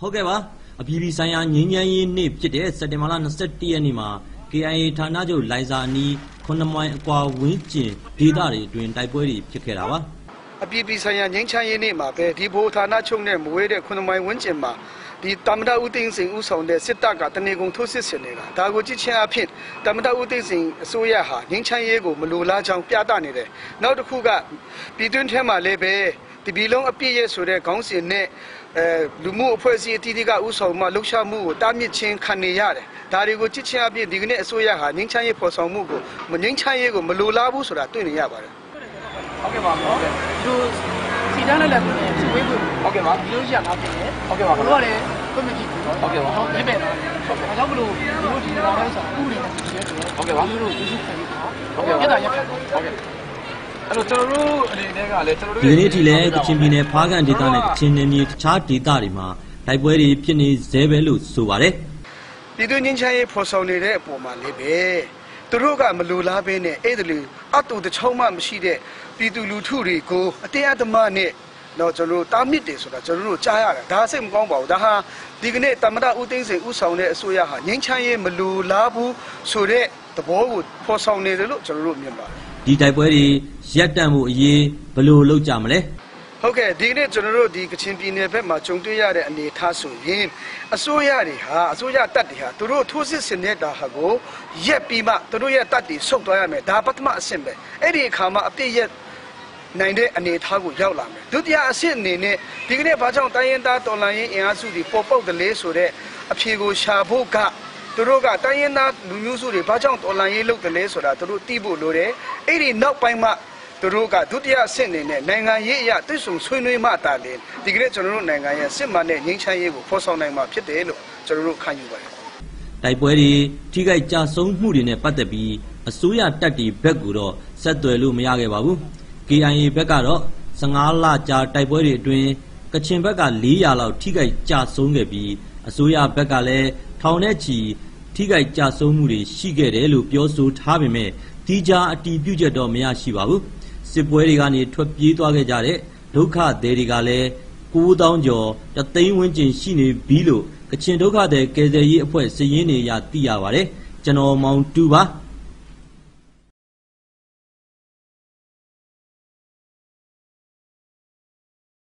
ဟုတ်ကဲ့ပါအပြည်ပြည်ဆိုင်ရာငြိမ်းချမ်းရေးနေ့ဖြစ်တဲ့စက်တင်ဘာလ21ရက်နေ့မှာ KIA ဌာနချုပ်လိုင်ဇာနီး9မိုင်အကွာဝန်းကျင်ဒေသတွေအတွင်းတိုက်ပွဲတွေဖြစ်ခဲ့တာပါအပြည်ပြည်ဆိုင်ရာငြိမ်းချမ်းရေးနေ့မှာပဲဒီဘိုဌာနချုပ်နဲ့မဝေးတဲ့9မိုင်ဝန်းကျင်မှာဒီတမဒဦးသိန်းစိန်ဦးဆောင်တဲ့စစ်တပ်ကတနေကုန်ထိုးစစ်ဆင်နေတာဒါကိုကြည့်ချင်းအဖြစ်တမဒဦးသိန်းစိန်အစိုးရဟာငြိမ်းချမ်းရေးကိုမလိုလားကြောင်းပြသနေတယ်နောက်တစ်ခုကပြည်တွင်းထဲမှာလည်းပဲဒီပြည်လုံးအပြည့်ရဲ့ဆိုတဲ့ခေါင်းစဉ်နဲ့လူမှုအဖွဲ့အစည်းအသီးသီးကဥဆောင်မှလှုပ်ရှားမှုကိုတားမြစ်ခြင်းခံနေရတယ်ဒါတွေကိုကြည့်ချင်းအဖြစ်ဒီကနေ့အစိုးရဟာငြိမ်းချမ်းရေးဖော်ဆောင်မှုကိုငြိမ်းချမ်းရေးကိုမလိုလားဘူးဆိုတာတွေ့နေရပါတယ်ဟုတ်ကဲ့ပါနော်ဒီစီတန်းလည်းလည်းစုဝေးဖို့ဟုတ်ကဲ့ပါဒီလိုရှိရငါပြင်တယ်ဟုတ်ကဲ့ပါဘလို့ရတယ်ကွန်မြူနတီဟုတ်ကဲ့ပါဟုတ်ပြည့်မယ်နော်ဟုတ်ကဲ့ဒါကြောင့်မလို့ဒီလိုဒီလာတိုင်းဆိုဥပဒေနဲ့ရှိရဲတယ်ဟုတ်ကဲ့ပါဒီလိုဒီစုခံပြီးဟုတ်ကဲ့ပါရက်တာရက်ဟုတ်ကဲ့အဲ့တော့ကျွန်တော်တို့အနေနဲ့ကလည်းကျွန်တော်တို့ဒီနေ့ထိလည်းကချင်ပြည်နယ်ဖားကန့်ဒေသနဲ့ကချင်နယ်မြေတခြားဒေသတွေမှာတိုက်ပွဲတွေဖြစ်နေသေးပဲလို့ဆိုပါတယ်ပြည်သူ့ငြိမ်းချမ်းရေးဖော်ဆောင်နေတဲ့အပေါ်မှာလည်းပဲသူတို့ကမလိုလားဘဲနဲ့အဲ့ဒါလိုအတူတချောင်းမှမရှိတဲ့ပြည်သူလူထုတွေကိုအတရားဓမ္မနဲ့တော့ကျွန်တော်တို့တားမြစ်တယ်ဆိုတာကျွန်တော်တို့ကြားရတယ်ဒါစိတ်မကောင်းပါဘူးဒါဟာဒီကနေ့တမဒဦးသိန်းစိန်ဦးဆောင်တဲ့အစိုးရဟာငြိမ်းချမ်းရေးမလိုလားဘူးဆိုတဲ့သဘောကိုဖော်ဆောင်နေတယ်လို့ကျွန်တော်တို့မြင်ပါတယ်ဒီတိုက်ပွဲတွေရပ်တန့်မှုအရေးဘယ်လိုလုပ်ကြမလဲဟုတ်ကဲ့ဒီနေ့ကျွန်တော်တို့ဒီကချင်ပြည်နယ်ဘက်မှာကြုံတွေ့ရတဲ့အနေအထားဆိုရင်အစိုးရတပ်တွေဟာသူတို့ထိုးစစ်ဆင်နေတာဟာကိုရက်ပြီးမှသူတို့ရဲ့တပ်တွေဆုတ်သွားရမယ်ဒါပထမအဆင့်ပဲအဲ့ဒီအခါမှာအပြည့်ရက်နိုင်တဲ့အနေအထားကိုရောက်လာမယ်ဒုတိယအဆင့်အနေနဲ့ဒီကနေ့ဘာကြောင့်တိုင်းရင်းသားတော်လှန်ရေးအင်အားစုတွေပေါ်ပေါက်တယ်လဲဆိုတဲ့အဖြေကိုရှာဖို့ကသူတို့ကတိုင်းရင်းသားလူမျိုးစုတွေဘာကြောင့်တော်လှန်ရေးလုပ်တယ်လဲဆိုတာသူတို့သိဖို့လိုတယ်အဲ့ဒီနောက်ပိုင်းမှာသူတို့ကဒုတိယအဆင့်အနေနဲ့နိုင်ငံရေးအရာသိဆုံဆွေးနွေးမှတာလေဒီကနေ့ကျွန်တော်တို့နိုင်ငံရဲ့စစ်မှန်တဲ့ငြိမ်းချမ်းရေးကိုဖော်ဆောင်နိုင်မှာဖြစ်တယ်လို့ကျွန်တော်တို့ခံယူပါတယ်တိုက်ပွဲတွေထိခိုက်ကြဆုံးမှုတွေနဲ့ပတ်သက်ပြီးအစိုးရတပ်တွေဘက်ကတော့ဆက်သွယ်လို့မရခဲ့ပါဘူး KIA ဘက်ကတော့15လကြာတိုက်ပွဲတွေအတွင်းကချင်ဘက်က400လောက်ထိခိုက်ကြဆုံးခဲ့ပြီးအစိုးရဘက်ကလည်းထောင်နဲ့ချီထိခိုက်ကြဆုံးမှုတွေရှိခဲ့တယ်လို့ပြောဆိုထားပေမဲ့တိကျအတည်ပြုချက်တော့မရရှိပါဘူးစစ်ပွဲတွေကနေထွက်ပြေးသွားခဲ့ကြတဲ့ဒုက္ခသည်တွေကလည်း9000ကျော်တသိန်းဝန်းကျင်ရှိနေပြီလို့ကချင်ဒုက္ခသည်ကယ်ဆယ်ရေးအဖွဲ့စည်ရင်းတွေအရသိရပါတယ်ကျွန်တော်မောင်တူပါ